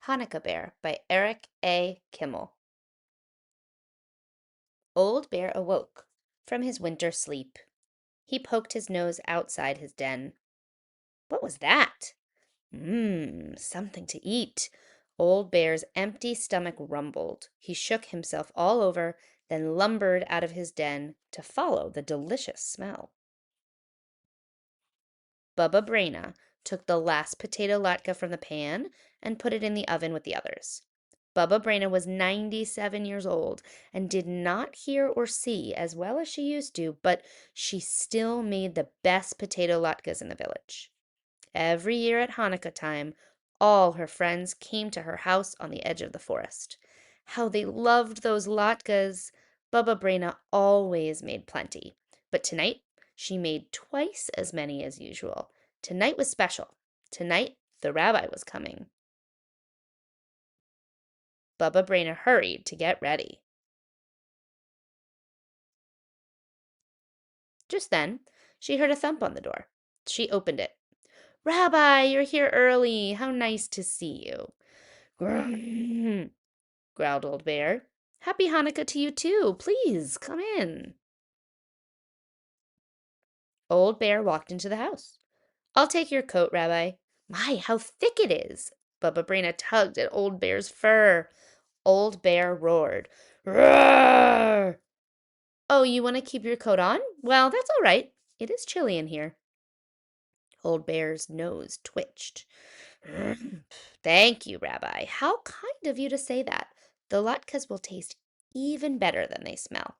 Hanukkah Bear by Eric A. Kimmel. Old Bear awoke from his winter sleep. He poked his nose outside his den. What was that? Something to eat. Old Bear's empty stomach rumbled. He shook himself all over, then lumbered out of his den to follow the delicious smell. Bubba Brayna took the last potato latke from the pan and put it in the oven with the others. Bubba Brayna was 97 years old and did not hear or see as well as she used to, but she still made the best potato latkes in the village. Every year at Hanukkah time, all her friends came to her house on the edge of the forest. How they loved those latkes! Bubba Brayna always made plenty, but tonight she made twice as many as usual. Tonight was special. Tonight the rabbi was coming. Bubba Brayna hurried to get ready. Just then, she heard a thump on the door. She opened it. "Rabbi, you're here early. How nice to see you." "Grrrm," growled Old Bear. "Happy Hanukkah to you too. Please, come in." Old Bear walked into the house. "I'll take your coat, Rabbi." "My, how thick it is!" Bubba Brayna tugged at Old Bear's fur. Old Bear roared. "Roar!" "Oh, you want to keep your coat on? Well, that's all right. It is chilly in here." Old Bear's nose twitched. "Thank you, Rabbi. How kind of you to say that. The latkes will taste even better than they smell."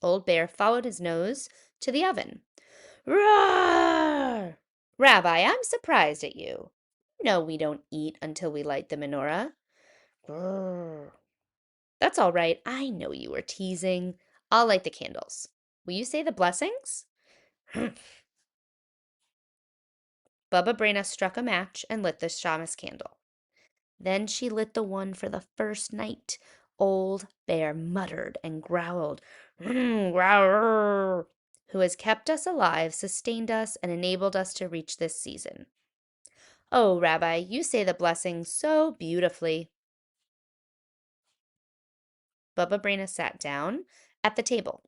Old Bear followed his nose to the oven. "Roar! Rabbi, I'm surprised at you. No, we don't eat until we light the menorah." "Grrr." "That's all right. I know you were teasing. I'll light the candles. Will you say the blessings?" Bubba Brayna struck a match and lit the shamus candle. Then she lit the one for the first night. Old Bear muttered and growled, "Growler," who has kept us alive, sustained us, and enabled us to reach this season. "Oh, Rabbi, you say the blessing so beautifully." Bubba Brayna sat down at the table.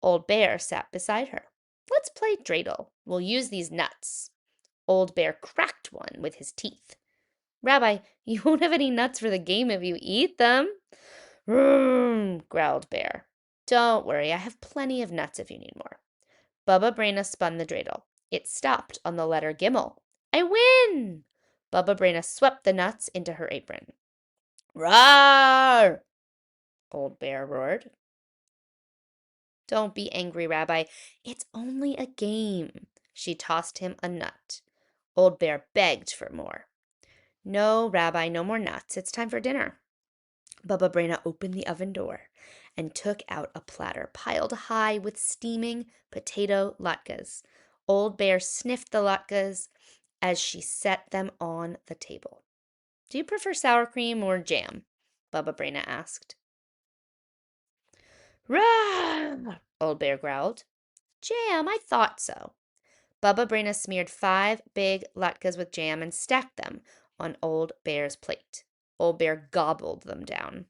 Old Bear sat beside her. "Let's play dreidel. We'll use these nuts." Old Bear cracked one with his teeth. "Rabbi, you won't have any nuts for the game if you eat them." Growled Bear. "Don't worry, I have plenty of nuts if you need more." Bubba Brayna spun the dreidel. It stopped on the letter Gimel. "I win!" Bubba Brayna swept the nuts into her apron. "Roar!" Old Bear roared. "Don't be angry, Rabbi. It's only a game." She tossed him a nut. Old Bear begged for more. "No, Rabbi, no more nuts. It's time for dinner." Bubba Brayna opened the oven door and took out a platter piled high with steaming potato latkes. Old Bear sniffed the latkes as she set them on the table. "Do you prefer sour cream or jam?" Bubba Brayna asked. "Rah!" Old Bear growled. "Jam, I thought so." Bubba Brayna smeared 5 big latkes with jam and stacked them on Old Bear's plate. Old Bear gobbled them down.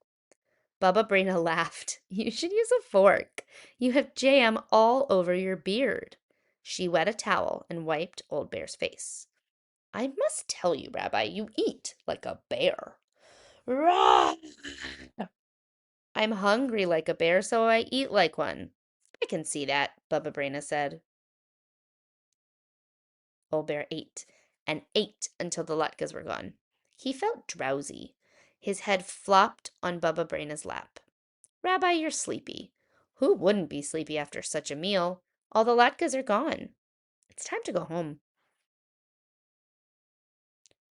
Bubba Brayna laughed. "You should use a fork. You have jam all over your beard." She wet a towel and wiped Old Bear's face. "I must tell you, Rabbi, you eat like a bear." "Rah!" "I'm hungry like a bear, so I eat like one." "I can see that," Bubba Brayna said. Old Bear ate and ate until the latkes were gone. He felt drowsy. His head flopped on Bubba Brayna's lap. "Rabbi, you're sleepy." "Who wouldn't be sleepy after such a meal? All the latkes are gone. It's time to go home."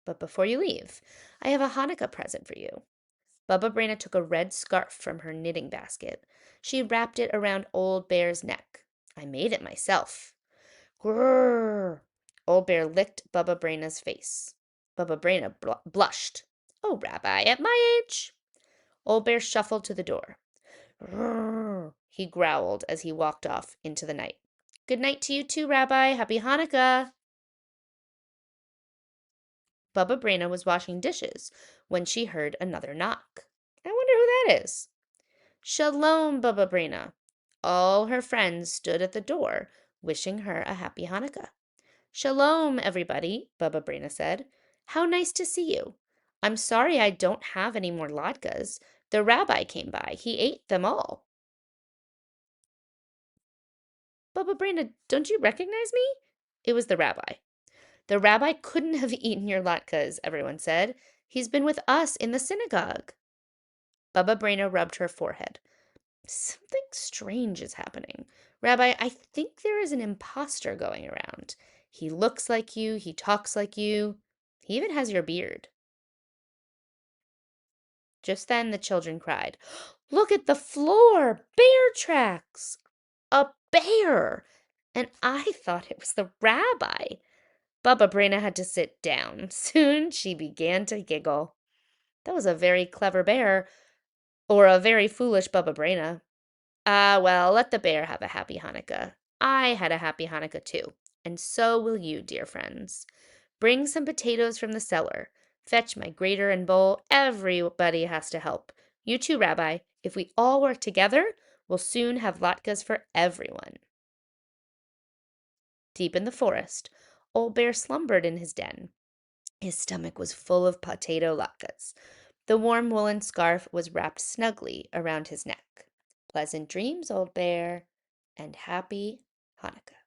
"But before you leave, I have a Hanukkah present for you." Bubba Brayna took a red scarf from her knitting basket. She wrapped it around Old Bear's neck. "I made it myself." "Grrr!" Old Bear licked Bubba Brayna's face. Bubba Brayna blushed. "Oh, Rabbi, at my age?" Old Bear shuffled to the door. "Grrr!" he growled as he walked off into the night. "Good night to you too, Rabbi. Happy Hanukkah." Bubba Brayna was washing dishes when she heard another knock. I wonder who that is. Shalom, Bubba Brayna. All her friends stood at the door, wishing her a happy Hanukkah. Shalom, everybody, Bubba Brayna said. How nice to see you. I'm sorry I don't have any more latkes. The rabbi came by. He ate them all. Bubba Brayna, don't you recognize me? It was the rabbi. The rabbi couldn't have eaten your latkes, everyone said. He's been with us in the synagogue. Bubba Brayna rubbed her forehead. Something strange is happening. Rabbi, I think there is an impostor going around. He looks like you, he talks like you, he even has your beard. Just then the children cried, Look at the floor! Bear tracks! A bear! And I thought it was the rabbi. Bubba Brayna had to sit down. Soon she began to giggle. That was a very clever bear, or a very foolish Bubba Brayna. Ah, well, let the bear have a happy Hanukkah. I had a happy Hanukkah too, and so will you, dear friends. Bring some potatoes from the cellar. Fetch my grater and bowl. Everybody has to help. You too, Rabbi. If we all work together, we'll soon have latkes for everyone. Deep in the forest, Old Bear slumbered in his den. His stomach was full of potato latkes. The warm woolen scarf was wrapped snugly around his neck. Pleasant dreams, Old Bear, and happy Hanukkah.